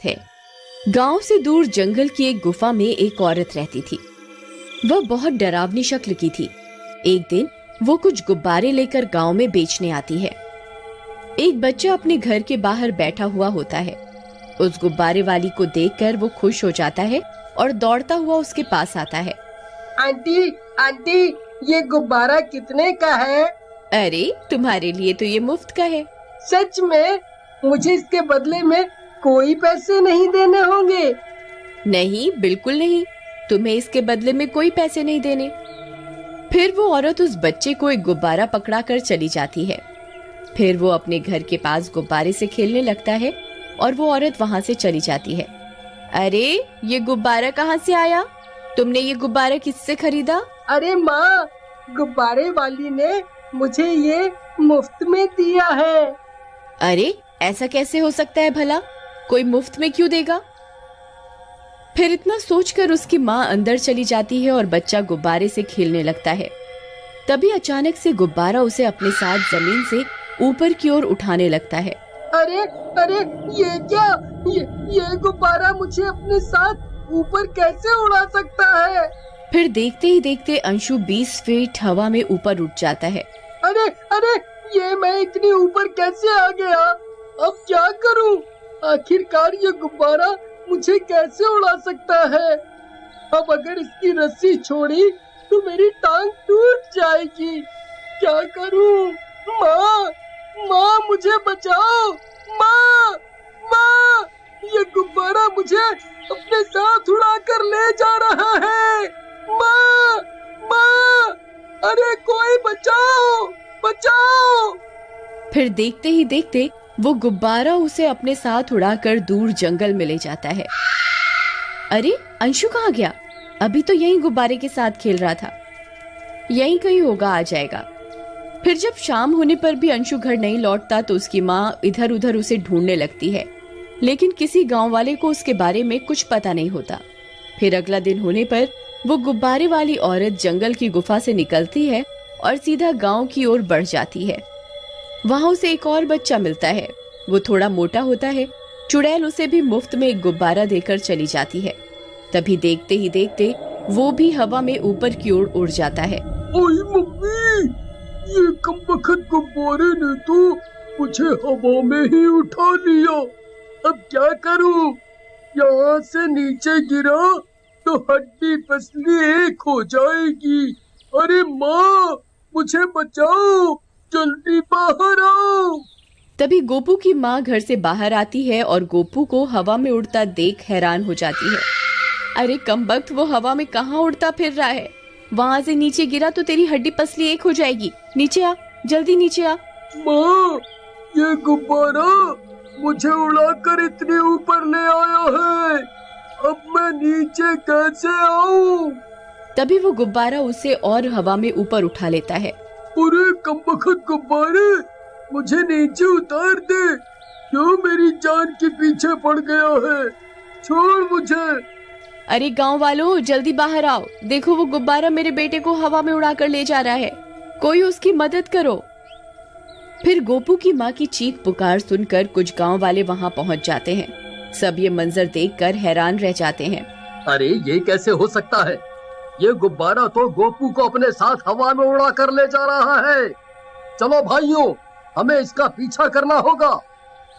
थे। गांव से दूर जंगल की एक गुफा में एक औरत रहती थी। वह बहुत डरावनी शक्ल की थी। एक दिन वो कुछ गुब्बारे लेकर गांव में बेचने आती है। एक बच्चा अपने घर के बाहर बैठा हुआ होता है। उस गुब्बारे वाली को देखकर वो खुश हो जाता है और दौड़ता हुआ उसके पास आता है। आंटी आंटी, ये गुब्बारा कितने का है? अरे तुम्हारे लिए तो ये मुफ्त का है। सच में? मुझे इसके बदले में कोई पैसे नहीं देने होंगे? नहीं, बिल्कुल नहीं, तुम्हें इसके बदले में कोई पैसे नहीं देने। फिर वो औरत उस बच्चे को एक गुब्बारा पकड़ा कर चली जाती है। फिर वो अपने घर के पास गुब्बारे से खेलने लगता है और वो औरत वहाँ से चली जाती है। अरे ये गुब्बारा कहाँ से आया? तुमने ये गुब्बारा किससे खरीदा? अरे माँ, गुब्बारे वाली ने मुझे ये मुफ्त में दिया है। अरे ऐसा कैसे हो सकता है भला? कोई मुफ्त में क्यों देगा? फिर इतना सोचकर उसकी माँ अंदर चली जाती है और बच्चा गुब्बारे से खेलने लगता है। तभी अचानक से गुब्बारा उसे अपने साथ जमीन से ऊपर की ओर उठाने लगता है। अरे अरे, ये क्या? ये गुब्बारा मुझे अपने साथ ऊपर कैसे उड़ा सकता है? फिर देखते ही देखते अंशु 20 फीट हवा में ऊपर उठ जाता है। अरे अरे, ये मैं इतनी ऊपर कैसे आ गया? अब क्या करूं? आखिरकार ये गुब्बारा मुझे कैसे उड़ा सकता है? अब अगर इसकी रस्सी छोड़ी तो मेरी टांग टूट जाएगी। क्या करूं? माँ, माँ मुझे बचाओ! माँ, माँ, ये गुब्बारा मुझे अपने साथ उड़ा कर ले जा रहा है। माँ, माँ, अरे कोई बचाओ, बचाओ! फिर देखते ही देखते वो गुब्बारा उसे अपने साथ उड़ाकर दूर जंगल में ले जाता है। अरे अंशु कहाँ गया? अभी तो यहीं गुब्बारे के साथ खेल रहा था। यहीं कहीं होगा, आ जाएगा। फिर जब शाम होने पर भी अंशु घर नहीं लौटता तो उसकी माँ इधर उधर उसे ढूंढने लगती है, लेकिन किसी गांव वाले को उसके बारे में कुछ पता नहीं होता। फिर अगला दिन होने पर वो गुब्बारे वाली औरत जंगल की गुफा से निकलती है और सीधा गांव की ओर बढ़ जाती है। वहां उसे एक और बच्चा मिलता है। वो थोड़ा मोटा होता है। चुड़ैल उसे भी मुफ्त में एक गुब्बारा देकर चली जाती है। तभी देखते ही देखते वो भी हवा में ऊपर की ओर उड़ जाता है। ओए मम्मी, ये कमबख्त गुब्बारे ने तो मुझे हवा में ही उठा लिया। अब क्या करूं? यहाँ से नीचे गिरा तो हड्डी पसली एक हो जाएगी। अरे माँ, मुझे बचाओ, जल्दी बाहर आओ। तभी गोपू की माँ घर से बाहर आती है और गोपू को हवा में उड़ता देख हैरान हो जाती है। अरे कमबख्त, वो हवा में कहाँ उड़ता फिर रहा है? वहाँ से नीचे गिरा तो तेरी हड्डी पसली एक हो जाएगी। नीचे आ, जल्दी नीचे आ। माँ, ये गुब्बारा मुझे उड़ाकर इतने ऊपर ले आया है। अब मैं नीचे कैसे आऊं? तभी वो गुब्बारा उसे और हवा में ऊपर उठा लेता है। अरे कमबख्त गुब्बारे, मुझे नीचे उतार दे। क्यों मेरी जान के पीछे पड़ गया है? छोड़ मुझे। अरे गांव वालों, जल्दी बाहर आओ। देखो वो गुब्बारा मेरे बेटे को हवा में उड़ाकर ले जा रहा है। कोई उसकी मदद करो। फिर गोपू की माँ की चीख पुकार सुनकर कुछ गांव वाले वहां पहुंच जाते हैं। सब ये मंजर देखकर हैरान रह जाते हैं। अरे ये कैसे हो सकता है? ये गुब्बारा तो गोपू को अपने साथ हवा में उड़ा कर ले जा रहा है। चलो भाइयों, हमें इसका पीछा करना होगा।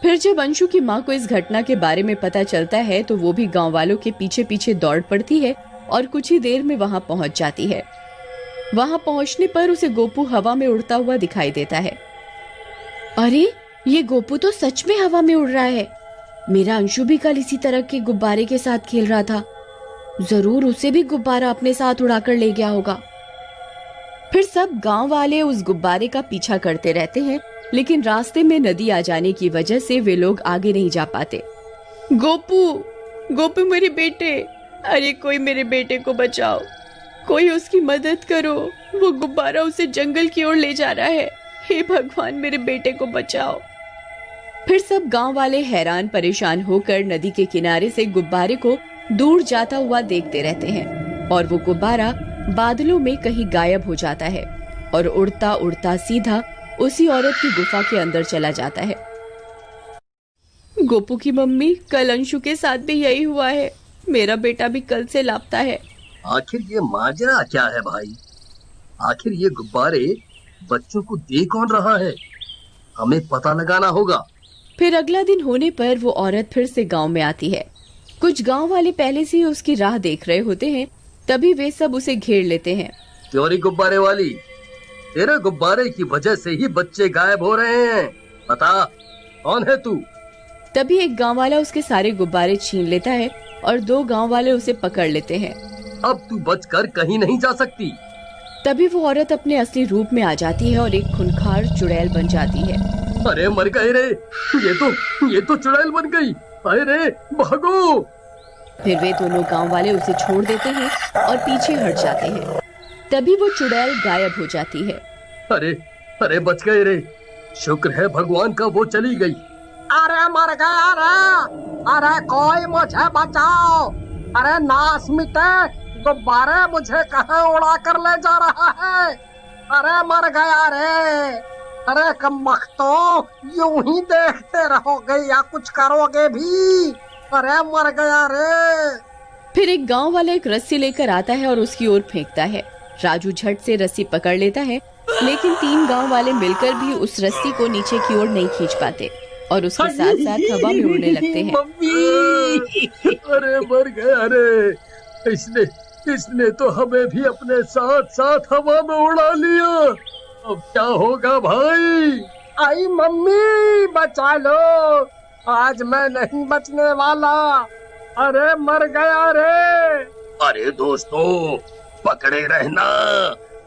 फिर जब अंशु की माँ को इस घटना के बारे में पता चलता है तो वो भी गांव वालों के पीछे पीछे दौड़ पड़ती है और कुछ ही देर में वहां पहुंच जाती है। वहां पहुंचने पर उसे गोपू हवा में उड़ता हुआ दिखाई देता है। अरे ये गोपू तो सच में हवा में उड़ रहा है। मेरा अंशु भी कल इसी तरह के गुब्बारे के साथ खेल रहा था। जरूर उसे भी गुब्बारा अपने साथ उड़ाकर ले गया होगा। फिर सब गांव वाले उस गुब्बारे का पीछा करते रहते हैं, लेकिन रास्ते में नदी आ जाने की वजह से वे लोग आगे नहीं जा पाते। गोपू, गोपू मेरे बेटे, अरे कोई मेरे बेटे को बचाओ, कोई उसकी मदद करो। वो गुब्बारा उसे जंगल की ओर ले जा रहा है। हे भगवान, मेरे बेटे को बचाओ। फिर सब गांव वाले हैरान परेशान होकर नदी के किनारे से गुब्बारे को दूर जाता हुआ देखते रहते हैं और वो गुब्बारा बादलों में कहीं गायब हो जाता है और उड़ता उड़ता सीधा उसी औरत की गुफा के अंदर चला जाता है। गोपू की मम्मी, कल अंशु के साथ भी यही हुआ है। मेरा बेटा भी कल से लापता है। आखिर ये माजरा क्या है भाई? आखिर ये गुब्बारे बच्चों को दे कौन रहा है? हमें पता लगाना होगा। फिर अगला दिन होने पर वो औरत फिर से गांव में आती है। कुछ गांव वाले पहले से ही उसकी राह देख रहे होते हैं। तभी वे सब उसे घेर लेते हैं। चोरी गुब्बारे वाली, तेरे गुब्बारे की वजह से ही बच्चे गायब हो रहे हैं। बता, कौन है तू? तभी एक गांव वाला उसके सारे गुब्बारे छीन लेता है और 2 गांव वाले उसे पकड़ लेते हैं। अब तू बचकर कहीं नहीं जा सकती। तभी वो औरत अपने असली रूप में आ जाती है और एक खूंखार चुड़ैल बन जाती है। अरे मर गए रे, ये तो चुड़ैल बन गई। अरे भागो! फिर वे दोनों गांव वाले उसे छोड़ देते हैं और पीछे हट जाते हैं। तभी वो चुड़ैल गायब हो जाती है। अरे बच गए रे, शुक्र है भगवान का वो चली गई। अरे मर गया रे, अरे कोई मुझे बचाओ, अरे नाश मिटे, गुब्बारे मुझे कहाँ उड़ा कर ले जा रहा है। अरे मर गया रे, अरे कमबख्तों, यूं ही देखते रहोगे या कुछ करोगे भी? अरे मर गया रे। फिर एक गांव वाला एक रस्सी लेकर आता है और उसकी ओर फेंकता है। राजू झट से रस्सी पकड़ लेता है, लेकिन 3 गांव वाले मिलकर भी उस रस्सी को नीचे की ओर नहीं खींच पाते और उसके साथ साथ हवा में उड़ने लगते हैं। मम्मी! अरे मर गया रे, इसने तो हमें भी अपने साथ साथ हवा में उड़ा लिया। अब क्या होगा भाई? आई मम्मी, बचा लो, आज मैं नहीं बचने वाला। अरे मर गया रे। अरे दोस्तों, पकड़े रहना,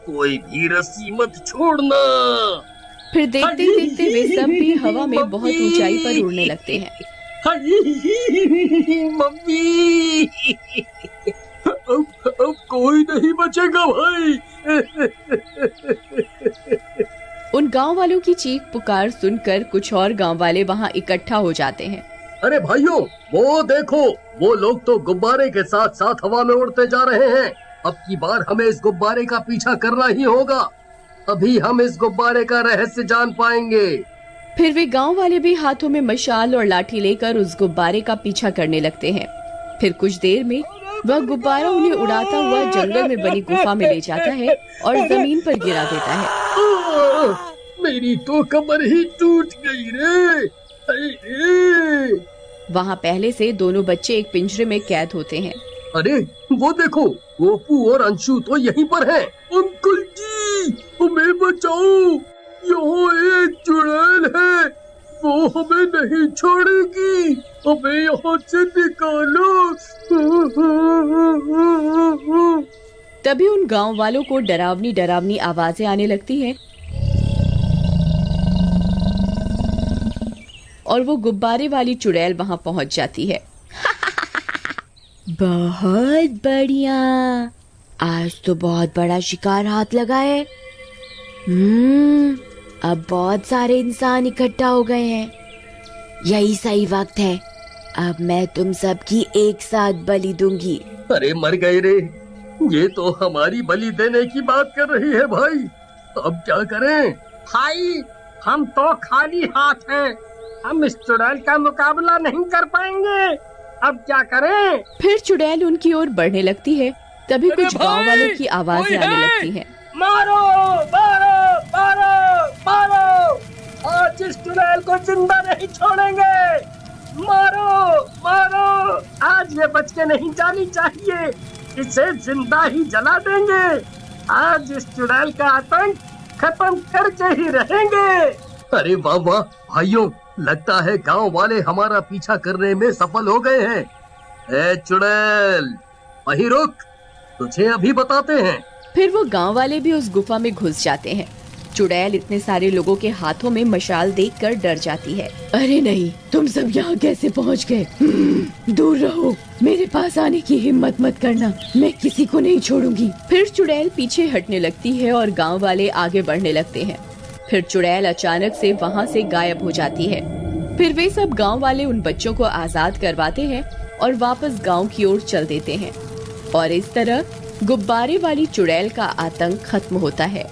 कोई भी रस्सी मत छोड़ना। फिर देखते देखते वे सब भी हवा में बहुत ऊंचाई पर उड़ने लगते हैं। मम्मी! अब कोई नहीं बचेगा भाई। उन गांव वालों की चीख पुकार सुनकर कुछ और गांव वाले वहां इकट्ठा हो जाते हैं। अरे भाइयों, वो देखो, वो लोग तो गुब्बारे के साथ साथ हवा में उड़ते जा रहे हैं। अब की बार हमें इस गुब्बारे का पीछा करना ही होगा, तभी हम इस गुब्बारे का रहस्य जान पाएंगे। फिर वे गांव वाले भी हाथों में मशाल और लाठी लेकर उस गुब्बारे का पीछा करने लगते हैं। फिर कुछ देर में वह गुब्बारा उन्हें उड़ाता हुआ जंगल में बनी गुफा में ले जाता है और जमीन पर गिरा देता है। मेरी तो कमर ही टूट गई रे। वहाँ पहले से दोनों बच्चे एक पिंजरे में कैद होते हैं। अरे वो देखो, गोपू और अंशु तो यहीं पर हैं। अंकल जी, हमें बचाओ, यहाँ एक चुड़ैल है, वो हमें नहीं छोड़ेगी, हमें यहाँ से निकालो। तभी उन गांव वालों को डरावनी डरावनी आवाजें आने लगती हैं और वो गुब्बारे वाली चुड़ैल वहां पहुंच जाती है। बहुत बढ़िया, आज तो बहुत बड़ा शिकार हाथ लगा है। अब बहुत सारे इंसान इकट्ठा हो गए हैं, यही सही वक्त है, अब मैं तुम सबकी एक साथ बलि दूंगी। अरे मर गए रे, ये तो हमारी बलि देने की बात कर रही है भाई, अब क्या करें? भाई, हम तो खाली हाथ हैं, हम इस चुड़ैल का मुकाबला नहीं कर पाएंगे, अब क्या करें? फिर चुड़ैल उनकी ओर बढ़ने लगती है। तभी कुछ गांव वालों की आवाजें आने लगती हैं। मारो मारो मारो मारो, आज इस चुड़ैल को जिंदा नहीं छोड़ेंगे, मारो मारो, आज ये बच के नहीं जानी चाहिए, इसे जिंदा ही जला देंगे, आज इस चुड़ैल का आतंक खत्म करके ही रहेंगे। अरे वाह वाह भाइयों, लगता है गांव वाले हमारा पीछा करने में सफल हो गए हैं। ए चुड़ैल, वहीं रुक, तुझे अभी बताते हैं। फिर वो गांव वाले भी उस गुफा में घुस जाते हैं। चुड़ैल इतने सारे लोगों के हाथों में मशाल देखकर डर जाती है। अरे नहीं, तुम सब यहाँ कैसे पहुँच गए? दूर रहो, मेरे पास आने की हिम्मत मत करना, मैं किसी को नहीं छोड़ूंगी। फिर चुड़ैल पीछे हटने लगती है और गांव वाले आगे बढ़ने लगते हैं। फिर चुड़ैल अचानक से वहाँ से गायब हो जाती है। फिर वे सब गांव वाले उन बच्चों को आजाद करवाते हैं और वापस गांव की ओर चल देते हैं और इस तरह गुब्बारे वाली चुड़ैल का आतंक खत्म होता है।